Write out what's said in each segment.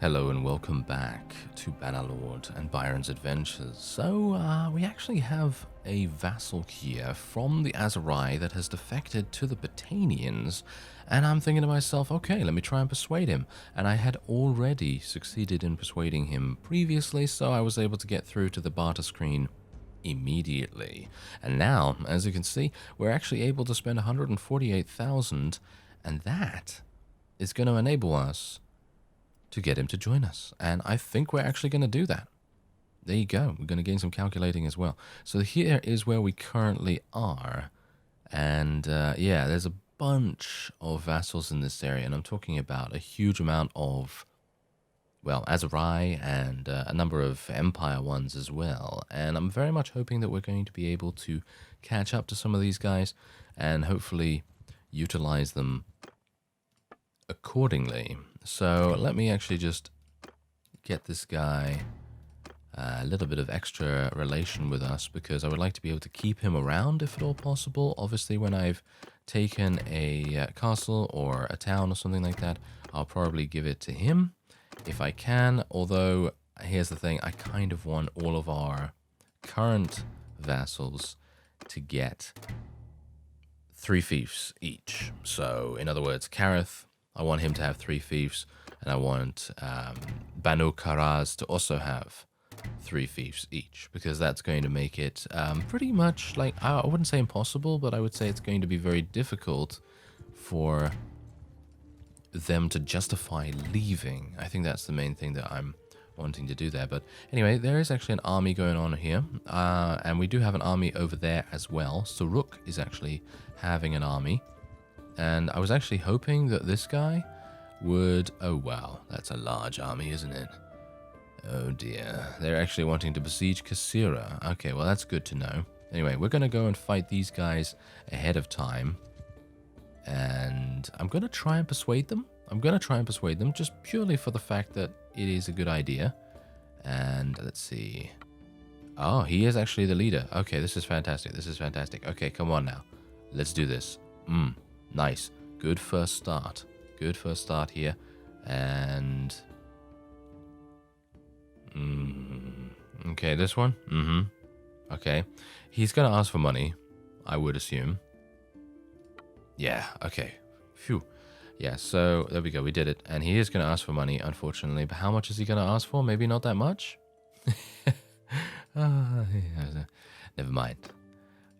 Hello and welcome back to Bannerlord and Byron's Adventures. So, we actually have a vassal here from the Aserai that has defected to the Botanians, and I'm thinking to myself, okay, let me try and persuade him. And I had already succeeded in persuading him previously, so I was able to get through to the barter screen immediately. And now, as you can see, we're actually able to spend 148,000, and that is going to enable us to get him to join us. And I think we're actually going to do that. There you go. We're going to gain some calculating as well. So here is where we currently are. And yeah, there's a bunch of vassals in this area. And I'm talking about a huge amount of, well, Aserai and a number of Empire ones as well. And I'm very much hoping that we're going to be able to catch up to some of these guys and hopefully utilize them accordingly. So let me actually just get this guy a little bit of extra relation with us, because I would like to be able to keep him around if at all possible. Obviously, when I've taken a castle or a town or something like that, I'll probably give it to him if I can. Although, here's the thing, I kind of want all of our current vassals to get 3 fiefs each. So, in other words, Kareth, I want him to have 3 fiefs, and I want Banu Karaz to also have 3 fiefs each, because that's going to make it pretty much like, I wouldn't say impossible, but I would say it's going to be very difficult for them to justify leaving. I think that's the main thing that I'm wanting to do there. But anyway, there is actually an army going on here, and we do have an army over there as well. Suruk is actually having an army. And I was actually hoping that this guy would... Oh, wow. That's a large army, isn't it? Oh, dear. They're actually wanting to besiege Kasira. Okay, well, that's good to know. Anyway, we're going to go and fight these guys ahead of time. And I'm going to try and persuade them. Just purely for the fact that it is a good idea. And let's see. Oh, he is actually the leader. Okay, this is fantastic. Okay, come on now. Let's do this. Nice. Good first start. Here. And... okay, this one? Okay. He's going to ask for money, I would assume. Yeah, okay. Phew. Yeah, so there we go. We did it. And he is going to ask for money, unfortunately. But how much is he going to ask for? Maybe not that much?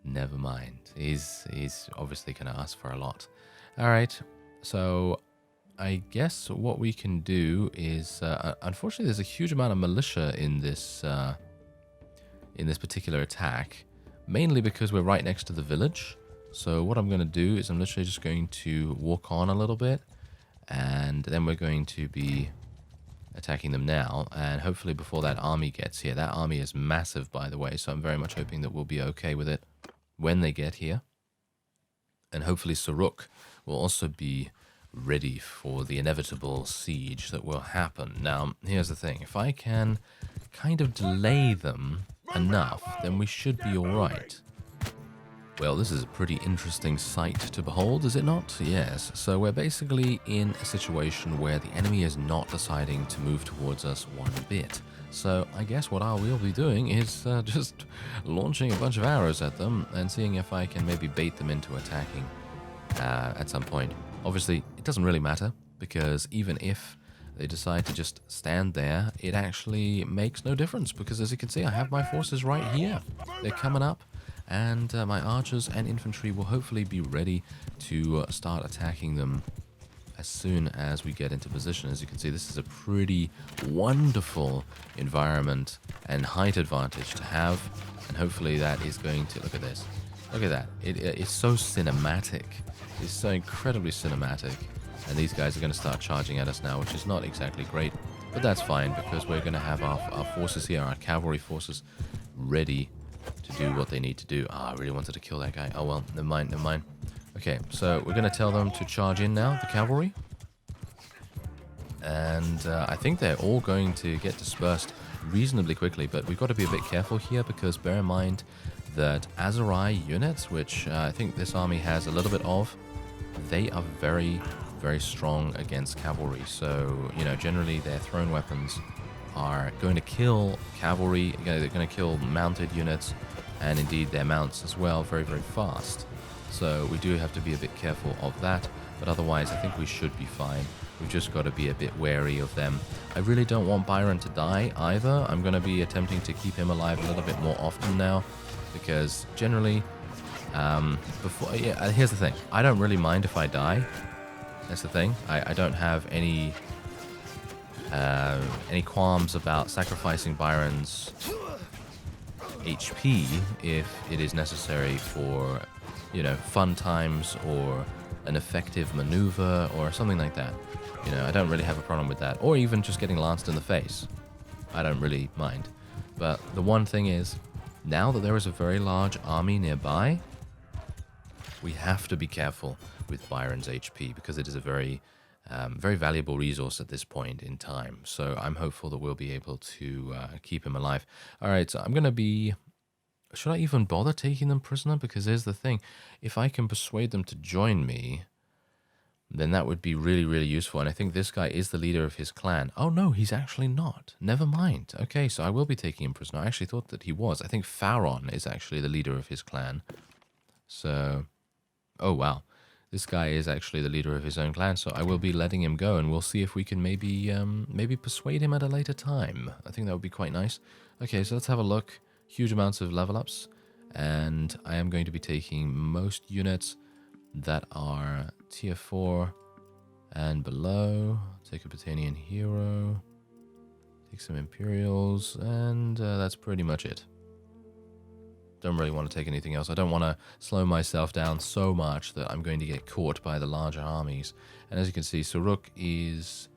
Never mind. He's obviously going to ask for a lot. All right. So I guess what we can do is, unfortunately, there's a huge amount of militia in this particular attack, mainly because we're right next to the village. So what I'm going to do is I'm literally just going to walk on a little bit, and then we're going to be attacking them now, and hopefully before that army gets here. That army is massive, by the way, so I'm very much hoping that we'll be okay with it when they get here. And hopefully Suruk will also be ready for the inevitable siege that will happen. Now, here's the thing. If I can kind of delay them enough, then we should be alright. Well, this is a pretty interesting sight to behold, is it not? Yes. So we're basically in a situation where the enemy is not deciding to move towards us one bit. So I guess what I will be doing is just launching a bunch of arrows at them and seeing if I can maybe bait them into attacking at some point. Obviously, it doesn't really matter, because even if they decide to just stand there, it actually makes no difference, because as you can see, I have my forces right here. They're coming up, and my archers and infantry will hopefully be ready to start attacking them as soon as we get into position. As you can see, this is a pretty wonderful environment and height advantage to have, and hopefully that is going to... Look at this. Look at that. It's so cinematic. It's so incredibly cinematic. And these guys are going to start charging at us now, which is not exactly great. But that's fine, because we're going to have our forces here, our cavalry forces, ready to do what they need to do. I really wanted to kill that guy. Oh well, never mind. Okay, so we're going to tell them to charge in now, the cavalry. And I think they're all going to get dispersed reasonably quickly, but we've got to be a bit careful here, because bear in mind that Aserai units, which I think this army has a little bit of, they are very very strong against cavalry. So, you know, generally their thrown weapons are going to kill cavalry, they're going to kill mounted units, and indeed their mounts as well, very, very fast. So we do have to be a bit careful of that, but otherwise I think we should be fine. We've just got to be a bit wary of them. I really don't want Byron to die either. I'm going to be attempting to keep him alive a little bit more often now, because generally, here's the thing. I don't really mind if I die. That's the thing. I don't have any qualms about sacrificing Byron's HP if it is necessary for, you know, fun times or an effective maneuver or something like that. You know, I don't really have a problem with that. Or even just getting lanced in the face. I don't really mind. But the one thing is, now that there is a very large army nearby, we have to be careful with Byron's HP because it is a very valuable resource at this point in time. So I'm hopeful that we'll be able to keep him alive. All right, so I'm going to be... Should I even bother taking them prisoner? Because here's the thing. If I can persuade them to join me, then that would be really, really useful. And I think this guy is the leader of his clan. Oh, no, he's actually not. Never mind. Okay, so I will be taking him prisoner. I actually thought that he was. I think Faron is actually the leader of his clan. So, oh, wow. This guy is actually the leader of his own clan, so I will be letting him go, and we'll see if we can maybe persuade him at a later time. I think that would be quite nice. Okay, so let's have a look. Huge amounts of level ups, and I am going to be taking most units that are tier 4 and below. Take a Britannian hero, take some Imperials, and that's pretty much it. Don't really want to take anything else. I don't want to slow myself down so much that I'm going to get caught by the larger armies. And as you can see, Suruk is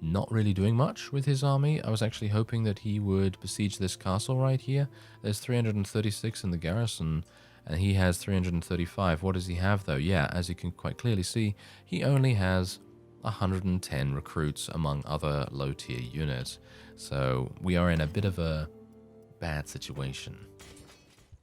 not really doing much with his army. I was actually hoping that he would besiege this castle right here. There's 336 in the garrison, and he has 335. What does he have, though? Yeah, as you can quite clearly see, he only has 110 recruits among other low-tier units. So we are in a bit of a bad situation.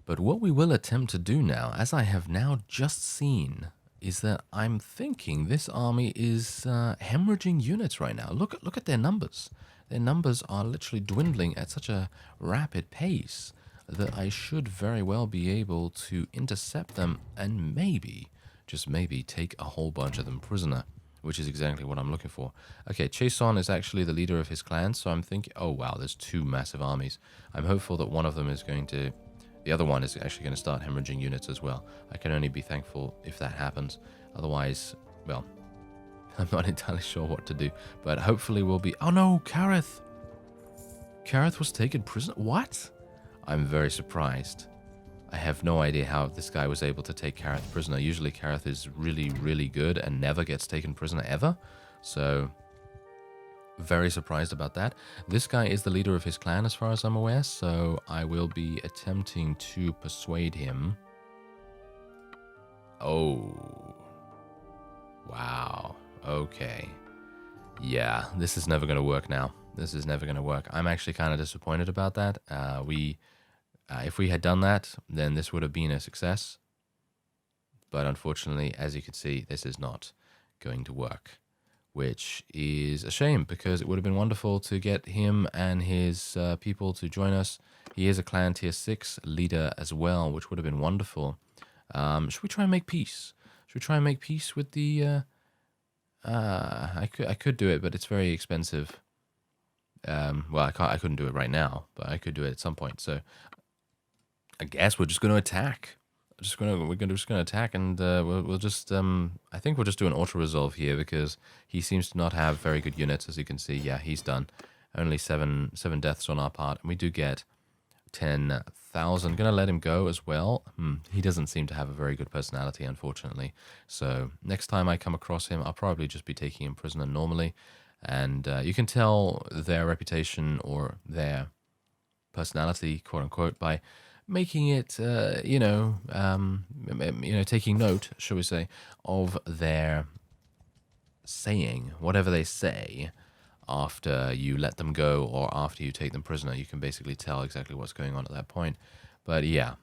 But what we will attempt to do now, as I have now just seen, is that I'm thinking this army is hemorrhaging units right now. Look at their numbers. Their numbers are literally dwindling at such a rapid pace that I should very well be able to intercept them and maybe, just maybe, take a whole bunch of them prisoner, which is exactly what I'm looking for. Okay, Chason is actually the leader of his clan, so I'm thinking, oh wow, there's two massive armies. I'm hopeful that one of them is going to... The other one is actually going to start hemorrhaging units as well. I can only be thankful if that happens. Otherwise, well, I'm not entirely sure what to do. But hopefully we'll be... Oh no, Kareth! Kareth was taken prisoner? What? I'm very surprised. I have no idea how this guy was able to take Kareth prisoner. Usually Kareth is really, really good and never gets taken prisoner ever. So... very surprised about that. This guy is the leader of his clan as far as I'm aware, so I will be attempting to persuade him. Oh. Wow. Okay. Yeah, this is never going to work now. This is never going to work. I'm actually kind of disappointed about that. If we had done that, then this would have been a success. But unfortunately, as you can see, this is not going to work, which is a shame because it would have been wonderful to get him and his people to join us. He is a clan tier 6 leader as well, which would have been wonderful. Should we try and make peace? Should we try and make peace with the... I could do it, but it's very expensive. Well, I couldn't do it right now, but I could do it at some point. So I guess we're just going to attack. We're just gonna attack, and we'll just I think we'll just do an auto resolve here because he seems to not have very good units, as you can see. Yeah, he's done. Only seven deaths on our part, and we do get 10,000. Gonna let him go as well. He doesn't seem to have a very good personality, unfortunately. So next time I come across him, I'll probably just be taking him prisoner normally, and you can tell their reputation or their personality, quote unquote, by making it, taking note, shall we say, of their saying, whatever they say after you let them go or after you take them prisoner. You can basically tell exactly what's going on at that point. But yeah,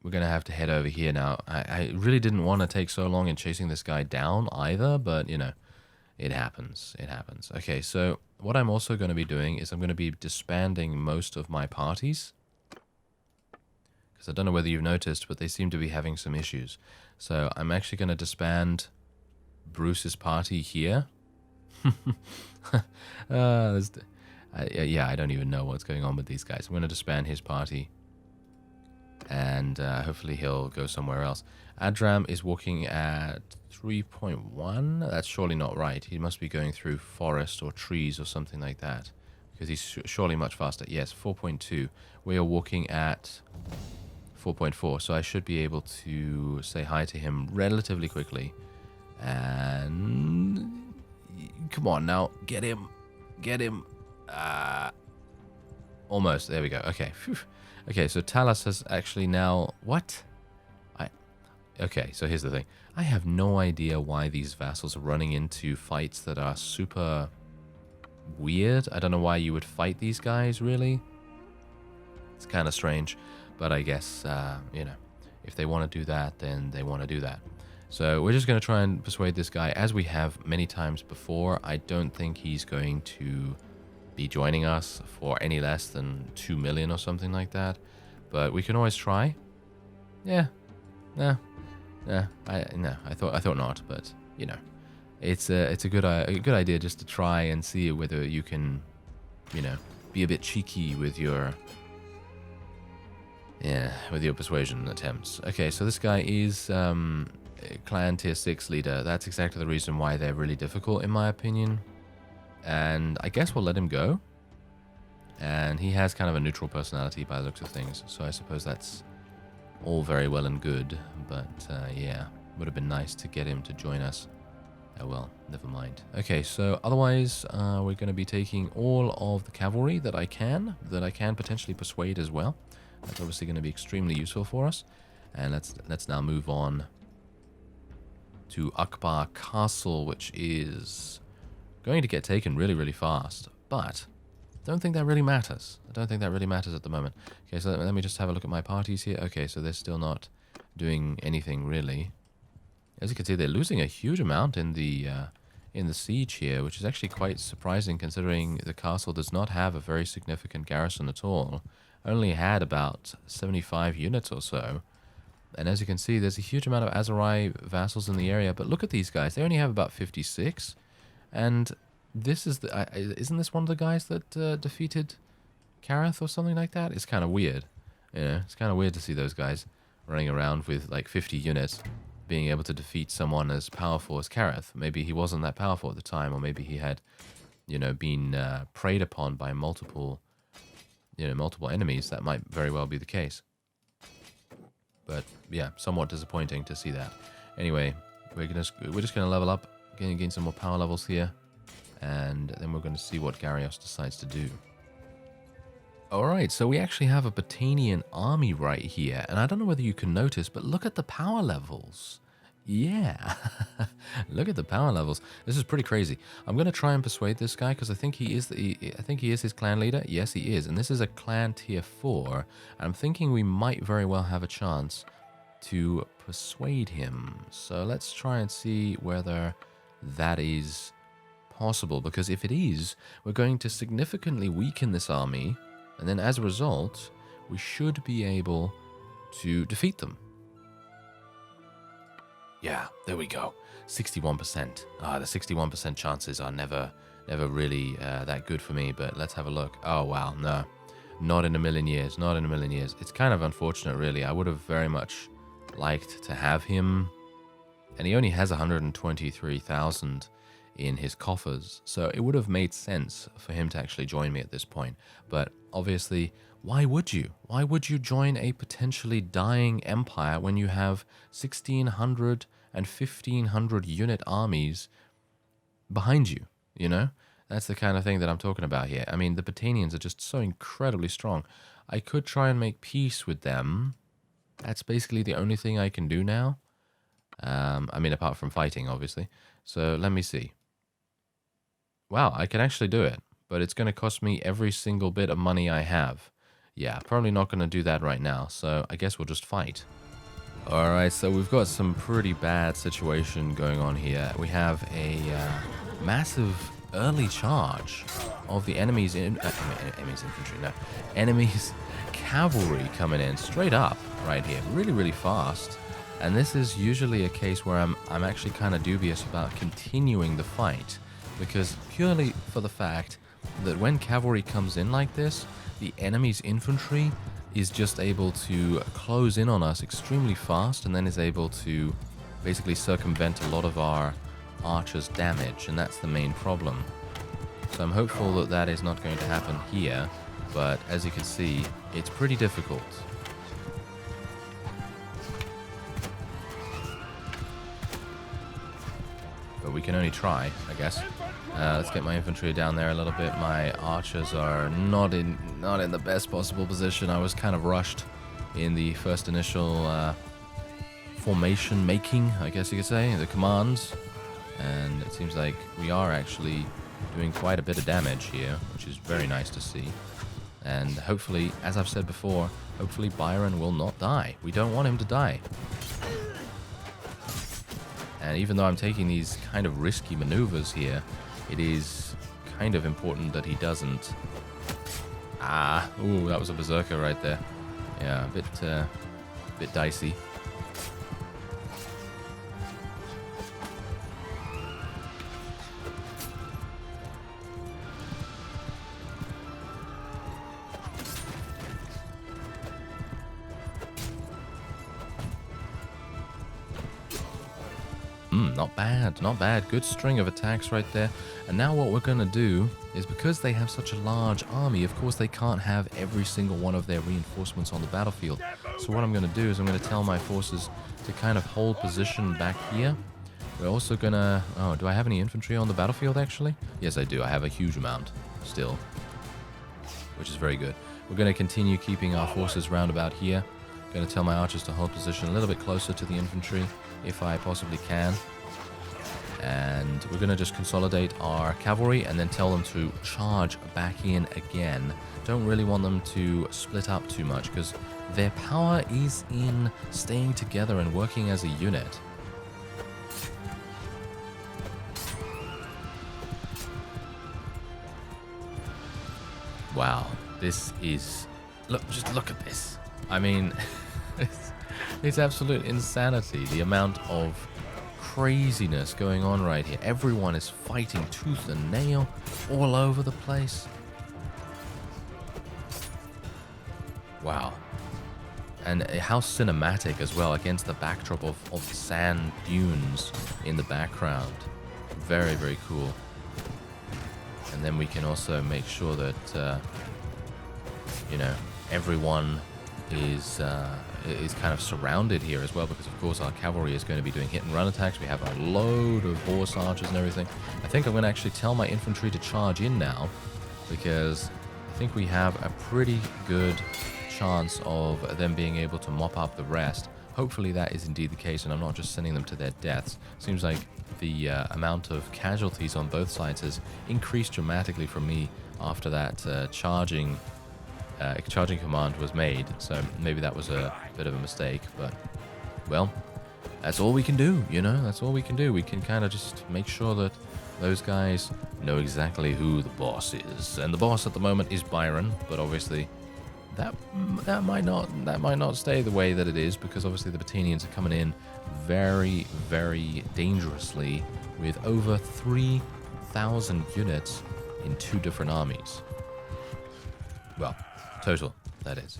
we're going to have to head over here now. I really didn't want to take so long in chasing this guy down either, but, you know, it happens. It happens. Okay, so what I'm also going to be doing is I'm going to be disbanding most of my parties. Because I don't know whether you've noticed, but they seem to be having some issues. So I'm actually going to disband Bruce's party here. Yeah, I don't even know what's going on with these guys. I'm going to disband his party. And hopefully he'll go somewhere else. Adram is walking at 3.1. That's surely not right. He must be going through forest or trees or something like that. Because he's surely much faster. Yes, 4.2. We are walking at 4.4. So I should be able to say hi to him relatively quickly. And come on now. Get him. Get him. Almost. There we go. Okay. Phew. Okay, so Talos has actually now... What? Okay, so here's the thing. I have no idea why these vassals are running into fights that are super weird. I don't know why you would fight these guys, really. It's kind of strange. But I guess, you know, if they want to do that, then they want to do that. So we're just going to try and persuade this guy. As we have many times before, I don't think he's going to be joining us for any less than 2 million or something like that. But we can always try. Yeah. No. Yeah. I thought not, but you know. It's a good idea just to try and see whether you can, you know, be a bit cheeky with your persuasion attempts. Okay, so this guy is clan tier 6 leader. That's exactly the reason why they're really difficult in my opinion. And I guess we'll let him go. And he has kind of a neutral personality by the looks of things. So I suppose that's all very well and good. But yeah, would have been nice to get him to join us. Oh well, never mind. Okay, so otherwise we're going to be taking all of the cavalry that I can potentially persuade as well. That's obviously going to be extremely useful for us. And let's now move on to Akbar Castle, which is going to get taken really, really fast, but don't think that really matters. I don't think that really matters at the moment. Okay, so let me just have a look at my parties here. Okay, so they're still not doing anything really. As you can see, they're losing a huge amount in the siege here, which is actually quite surprising considering the castle does not have a very significant garrison at all. Only had about 75 units or so. And as you can see, there's a huge amount of Azerai vassals in the area, but look at these guys. They only have about 56. And this is the... isn't this one of the guys that defeated Kareth or something like that? It's kind of weird. You know, it's kind of weird to see those guys running around with like 50 units, being able to defeat someone as powerful as Kareth. Maybe he wasn't that powerful at the time, or maybe he had, you know, been preyed upon by multiple enemies. That might very well be the case. But yeah, somewhat disappointing to see that. Anyway, we're just gonna level up. Gain some more power levels here, and then we're going to see what Garrios decides to do. Alright, so we actually have a Batanian army right here, and I don't know whether you can notice, but look at the power levels. Yeah, look at the power levels. This is pretty crazy. I'm going to try and persuade this guy, because I think he is his clan leader. Yes, he is, and this is a clan tier 4, and I'm thinking we might very well have a chance to persuade him. So let's try and see whether that is possible, because if it is, we're going to significantly weaken this army, and then as a result, we should be able to defeat them. Yeah, there we go. 61%. The 61% chances are never really that good for me, but let's have a look. Oh, wow, no. Not in a million years, not in a million years. It's kind of unfortunate, really. I would have very much liked to have him, and he only has 123,000 in his coffers, so it would have made sense for him to actually join me at this point. But obviously, why would you? Why would you join a potentially dying empire when you have 1,600 and 1,500 unit armies behind you, you know? That's the kind of thing that I'm talking about here. I mean, the Batanians are just so incredibly strong. I could try and make peace with them. That's basically the only thing I can do now. I mean, apart from fighting, obviously. So let me see. Wow, I can actually do it. But it's going to cost me every single bit of money I have. yeah, probably not going to do that right now. So I guess we'll just fight. Alright, so we've got some pretty bad situation going on here. We have a massive early charge of the enemy's infantry, no, enemy's cavalry coming in straight up right here, really, really fast. And this is usually a case where I'm actually kind of dubious about continuing the fight, because purely for the fact that when cavalry comes in like this, the enemy's infantry is just able to close in on us extremely fast, and then is able to basically circumvent a lot of our archers' damage, and that's the main problem. So I'm hopeful that that is not going to happen here, but as you can see, it's pretty difficult. But we can only try, I guess. Let's get my infantry down there a little bit. My archers are not in the best possible position. I was kind of rushed in the first initial formation making, I guess you could say, the commands. And it seems like we are actually doing quite a bit of damage here, which is very nice to see. And hopefully, as I've said before, hopefully Byron will not die. We don't want him to die. And even though I'm taking these kind of risky maneuvers here, it is kind of important that he doesn't. Ooh, that was a berserker right there. Yeah, a bit dicey. Not bad, not bad. Good string of attacks right there. And now what we're going to do is, because they have such a large army, of course they can't have every single one of their reinforcements on the battlefield. So what I'm going to do is I'm going to tell my forces to kind of hold position back here. We're also going to... Oh, do I have any infantry on the battlefield actually? Yes, I do. I have a huge amount still, which is very good. We're going to continue keeping our forces round about here. I'm going to tell my archers to hold position a little bit closer to the infantry if I possibly can. And we're going to just consolidate our cavalry and then tell them to charge back in again. Don't really want them to split up too much, because their power is in staying together and working as a unit. Wow, this is... just look at this. I mean, it's absolute insanity, the amount of craziness going on right here. Everyone is fighting tooth and nail all over the place. Wow. And how cinematic as well, against the backdrop of sand dunes in the background. Very, very cool. And then we can also make sure that, you know, everyone is kind of surrounded here as well, because of course our cavalry is going to be doing hit and run attacks. We have a load of horse archers and everything. I think I'm going to actually tell my infantry to charge in now, because I think we have a pretty good chance of them being able to mop up the rest. Hopefully that is indeed the case, and I'm not just sending them to their deaths. Seems like the amount of casualties on both sides has increased dramatically for me after that charging command was made, so maybe that was a bit of a mistake, but, well, that's all we can do, you know, that's all we can do. We can kind of just make sure that those guys know exactly who the boss is, and the boss at the moment is Byron, but obviously that might not stay the way that it is, because obviously the Batanians are coming in very, very dangerously with over 3,000 units in 2 different armies. Well, total, that is.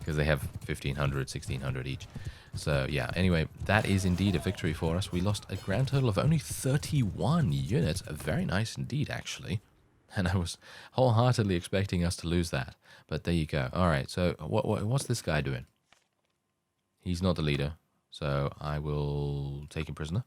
Because they have 1,500, 1,600 each. So, yeah, anyway, that is indeed a victory for us. We lost a grand total of only 31 units. Very nice indeed, actually. And I was wholeheartedly expecting us to lose that. But there you go. All right, so what's this guy doing? He's not the leader, so I will take him prisoner.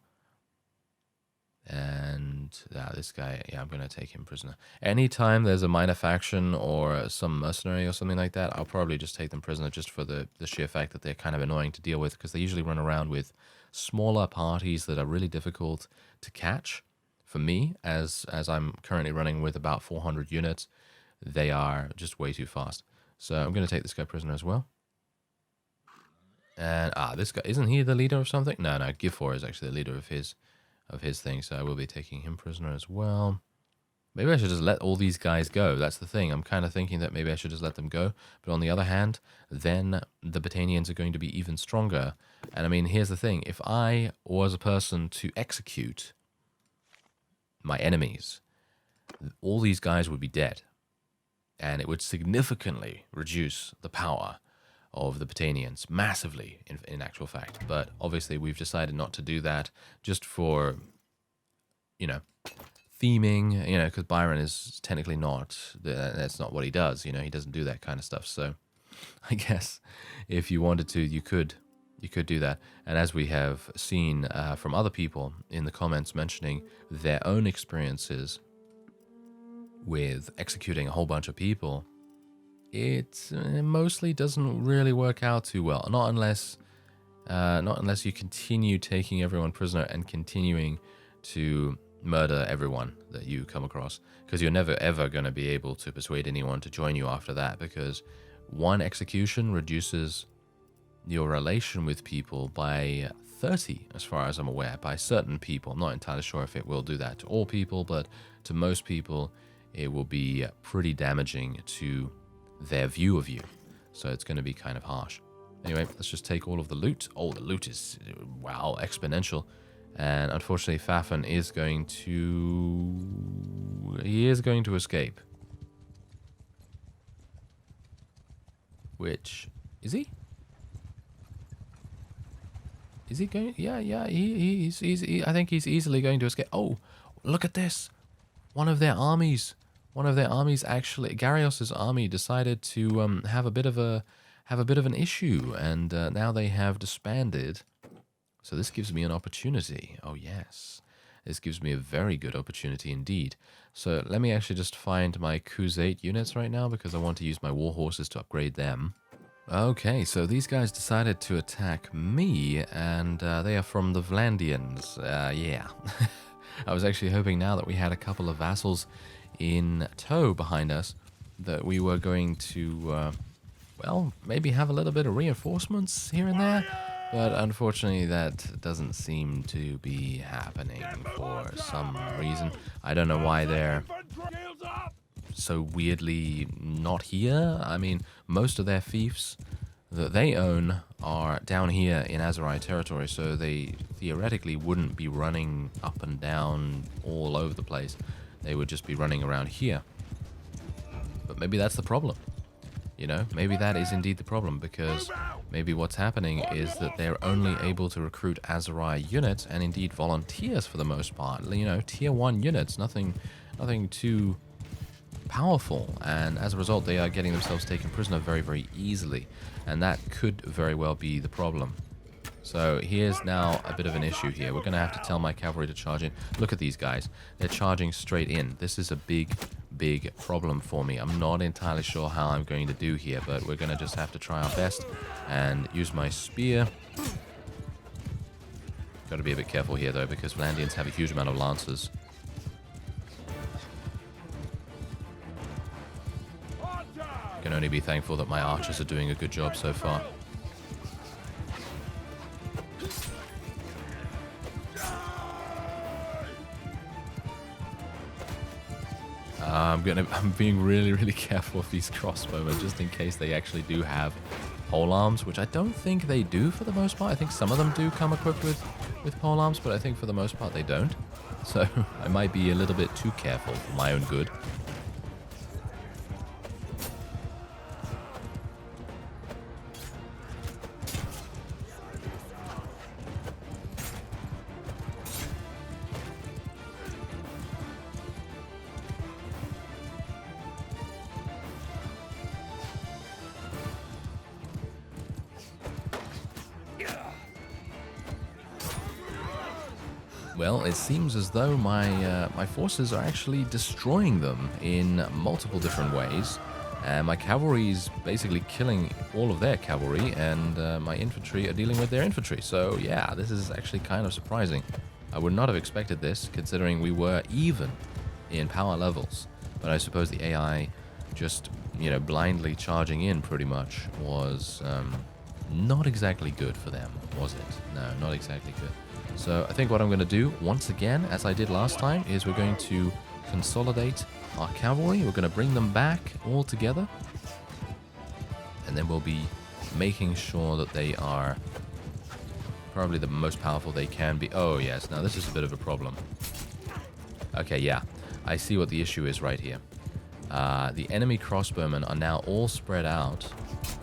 And this guy, yeah, I'm going to take him prisoner. Anytime there's a minor faction or some mercenary or something like that, I'll probably just take them prisoner, just for the sheer fact that they're kind of annoying to deal with, because they usually run around with smaller parties that are really difficult to catch. For me, as I'm currently running with about 400 units, they are just way too fast. So I'm going to take this guy prisoner as well. And, this guy, isn't he the leader of something? No, Gifor is actually the leader of his thing, so I will be taking him prisoner as well. Maybe I should just let all these guys go. That's the thing. I'm kind of thinking that maybe I should just let them go. But on the other hand, then the Botanians are going to be even stronger. And I mean, here's the thing. If I was a person to execute my enemies, all these guys would be dead. And it would significantly reduce the power of the Botanians, massively, in actual fact. But obviously, we've decided not to do that just for, you know, theming, you know, because Byron is technically not, that's not what he does, you know, he doesn't do that kind of stuff. So I guess if you wanted to, you could do that. And as we have seen from other people in the comments mentioning their own experiences with executing a whole bunch of people, it mostly doesn't really work out too well. Not unless you continue taking everyone prisoner and continuing to murder everyone that you come across, because you're never ever going to be able to persuade anyone to join you after that, because one execution reduces your relation with people by 30, as far as I'm aware, by certain people. I'm not entirely sure if it will do that to all people, but to most people it will be pretty damaging to their view of you. So it's going to be kind of harsh. Anyway, let's just take all of the loot. Oh, the loot is, wow, exponential. And unfortunately, Fafan is going to... He is going to escape. Which... Is he? Is he going... Yeah, he's I think he's easily going to escape. Oh, look at this. One of their armies actually... Garrios' army decided to have a bit of an issue. And now they have disbanded. So this gives me an opportunity. Oh, yes. This gives me a very good opportunity indeed. So let me actually just find my Khuzait units right now, because I want to use my war horses to upgrade them. Okay, so these guys decided to attack me, and they are from the Vlandians. Yeah. I was actually hoping now that we had a couple of vassals in tow behind us, that we were going to, well, maybe have a little bit of reinforcements here and there. But unfortunately, that doesn't seem to be happening for some reason. I don't know why they're so weirdly not here. I mean, most of their fiefs that they own are down here in Aserai territory, so they theoretically wouldn't be running up and down all over the place. They would just be running around here. But maybe that's the problem. You know, maybe that is indeed the problem, because maybe what's happening is that they're only able to recruit Aserai units, and indeed volunteers for the most part. You know, tier 1 units, nothing too powerful, and as a result they are getting themselves taken prisoner very, very easily, and that could very well be the problem. So here's now a bit of an issue here. We're going to have to tell my cavalry to charge in. Look at these guys. They're charging straight in. This is a big problem for me. I'm not entirely sure how I'm going to do here, but we're going to just have to try our best and use my spear. Got to be a bit careful here, though, because Vlandians have a huge amount of lancers. I can only be thankful that my archers are doing a good job so far. I'm being really, really careful with these crossbowmen, just in case they actually do have pole arms, which I don't think they do for the most part. I think some of them do come equipped with pole arms, but I think for the most part they don't. So I might be a little bit too careful for my own good. Well, it seems as though my forces are actually destroying them in multiple different ways. My cavalry is basically killing all of their cavalry, and my infantry are dealing with their infantry. So yeah, this is actually kind of surprising. I would not have expected this, considering we were even in power levels. But I suppose the AI just, you know, blindly charging in pretty much was not exactly good for them, was it? No, not exactly good. So I think what I'm going to do, once again, as I did last time, is we're going to consolidate our cavalry. We're going to bring them back all together. And then we'll be making sure that they are probably the most powerful they can be. Oh, yes. Now, this is a bit of a problem. Okay, yeah. I see what the issue is right here. The enemy crossbowmen are now all spread out,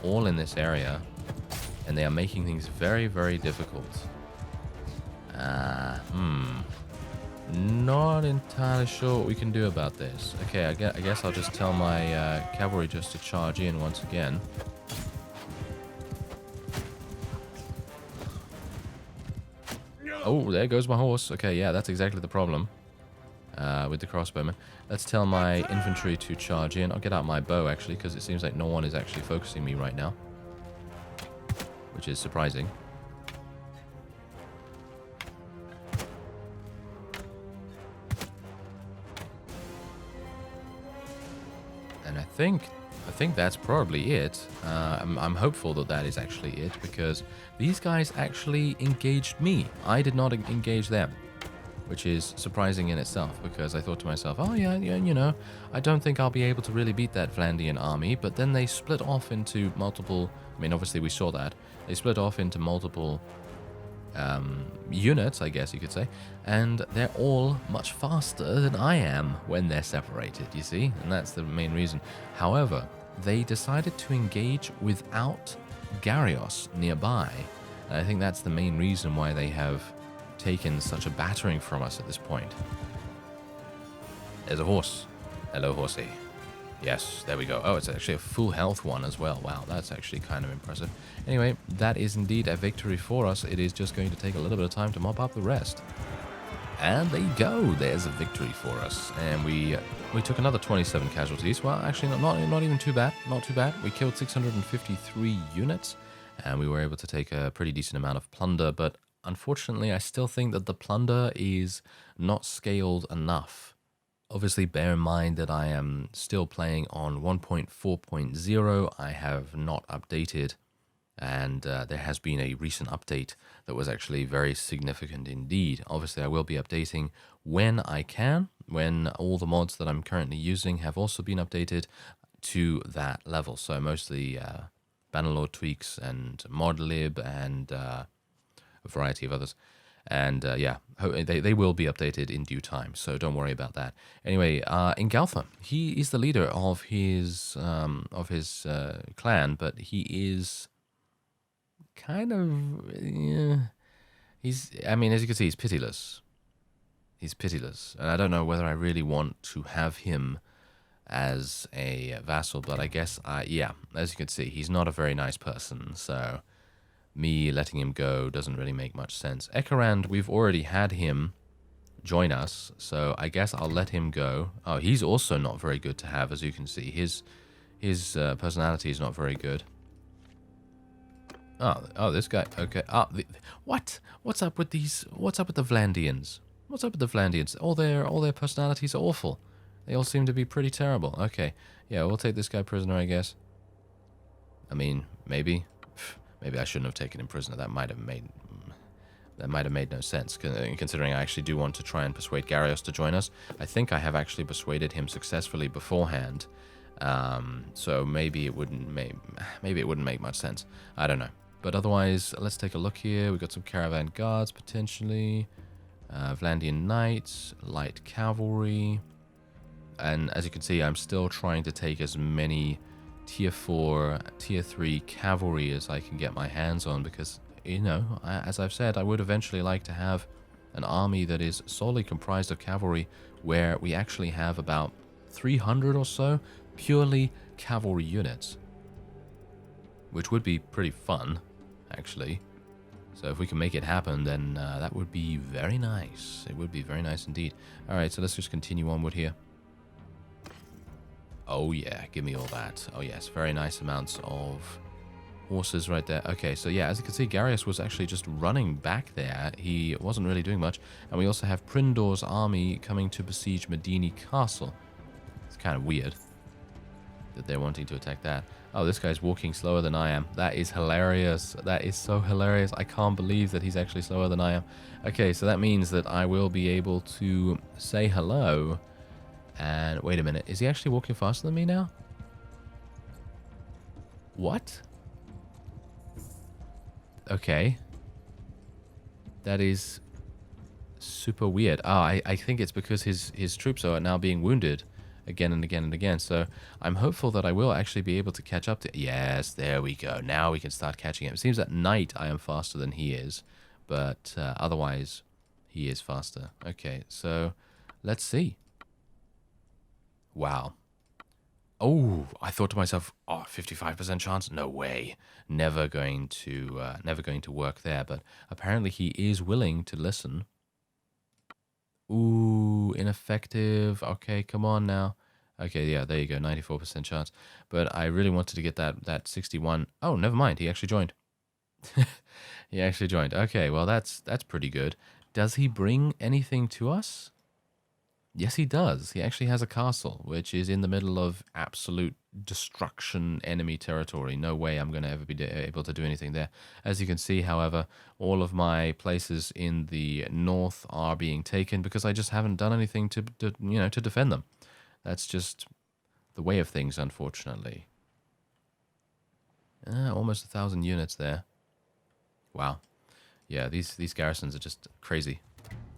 all in this area, and they are making things very, very difficult. Not entirely sure what we can do about this. Okay, I guess I'll just tell my cavalry just to charge in once again. Oh, there goes my horse. Okay, yeah, that's exactly the problem with the crossbowmen. Let's tell my infantry to charge in. I'll get out my bow, actually, because it seems like no one is actually focusing me right now, which is surprising. And I think that's probably it. I'm hopeful that that is actually it, because these guys actually engaged me. I did not engage them, which is surprising in itself, because I thought to myself, oh yeah, you know, I don't think I'll be able to really beat that Flandian army. But then they split off into multiple, I mean, obviously we saw that. They split off into multiple units, I guess you could say, and they're all much faster than I am when they're separated, you see, and that's the main reason. However, they decided to engage without Garrisons nearby, and I think that's the main reason why they have taken such a battering from us at this point. There's a horse. Hello, horsey. Yes, there we go. Oh, it's actually a full health one as well. Wow, that's actually kind of impressive. Anyway, that is indeed a victory for us. It is just going to take a little bit of time to mop up the rest. And there you go. There's a victory for us. And we took another 27 casualties. Well, actually, not even too bad. Not too bad. We killed 653 units, and we were able to take a pretty decent amount of plunder. But unfortunately, I still think that the plunder is not scaled enough. Obviously, bear in mind that I am still playing on 1.4.0. I have not updated, and there has been a recent update that was actually very significant indeed. Obviously, I will be updating when I can, when all the mods that I'm currently using have also been updated to that level. So mostly Bannerlord Tweaks and ModLib and a variety of others. And yeah, they will be updated in due time, so don't worry about that. Anyway, in Galfa, he is the leader of his clan, but he is kind of I mean, as you can see, he's pitiless. He's pitiless, and I don't know whether I really want to have him as a vassal, but I guess yeah, as you can see, he's not a very nice person, so me letting him go doesn't really make much sense. Ekerand, we've already had him join us, so I guess I'll let him go. Oh, he's also not very good to have, as you can see. His personality is not very good. Oh, this guy. Okay. What? What's up with these? What's up with the Vlandians? What's up with the Vlandians? All their personalities are awful. They all seem to be pretty terrible. Okay. Yeah, we'll take this guy prisoner, I guess. I mean, maybe. Maybe I shouldn't have taken him prisoner. That might have made no sense, considering I actually do want to try and persuade Garrisons to join us. I think I have actually persuaded him successfully beforehand, so maybe it wouldn't make much sense. I don't know. But otherwise, let's take a look here. We've got some caravan guards potentially, Vlandian knights, light cavalry, and as you can see, I'm still trying to take as many tier 4, tier 3 cavalry as I can get my hands on, because, you know, as I've said, I would eventually like to have an army that is solely comprised of cavalry, where we actually have about 300 or so purely cavalry units, which would be pretty fun, actually. So if we can make it happen, then that would be very nice. It would be very nice indeed. Alright, so let's just continue onward here. Oh yeah, give me all that. Oh yes, very nice amounts of horses right there. Okay, so yeah, as you can see, Garrisons was actually just running back there. He wasn't really doing much. And we also have Prindor's army coming to besiege Medini Castle. It's kind of weird. that they're wanting to attack that. Oh, this guy's walking slower than I am. That is hilarious. That is so hilarious. I can't believe that he's actually slower than I am. Okay, so that means that I will be able to say hello. And wait a minute. Is he actually walking faster than me now? What? Okay. That is super weird. I think it's because his troops are now being wounded again and again and again. So I'm hopeful that I will actually be able to catch up to... Yes, there we go. Now we can start catching him. It seems at night I am faster than he is, but otherwise he is faster. Okay, so let's see. Wow. Oh, I thought to myself, oh, 55% chance? No way. Never going to work there. But apparently he is willing to listen. Ooh, ineffective. Okay, come on now. Okay, yeah, there you go, 94% chance. But I really wanted to get that 61. Oh, never mind. He actually joined. He actually joined. Okay, well, that's pretty good. Does he bring anything to us? Yes, he does. He actually has a castle, which is in the middle of absolute destruction enemy territory. No way I'm going to ever be able to do anything there. As you can see, however, all of my places in the north are being taken because I just haven't done anything to defend them. That's just the way of things, unfortunately. Almost 1,000 units there. Wow. Yeah, these garrisons are just crazy.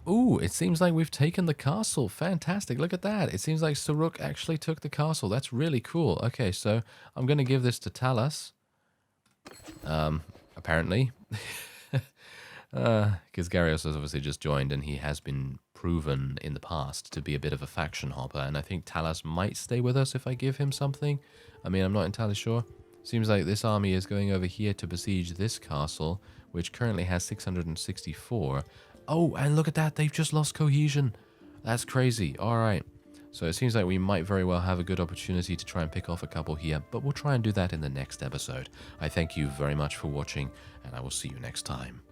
Ooh, it seems like we've taken the castle. Fantastic. Look at that. It seems like Saruk actually took the castle. That's really cool. Okay, so I'm going to give this to Talas. Apparently. Because Garrisons has obviously just joined, and he has been proven in the past to be a bit of a faction hopper. And I think Talas might stay with us if I give him something. I mean, I'm not entirely sure. Seems like this army is going over here to besiege this castle, which currently has 664. Oh, and look at that. They've just lost cohesion. That's crazy. All right. So it seems like we might very well have a good opportunity to try and pick off a couple here, but we'll try and do that in the next episode. I thank you very much for watching, and I will see you next time.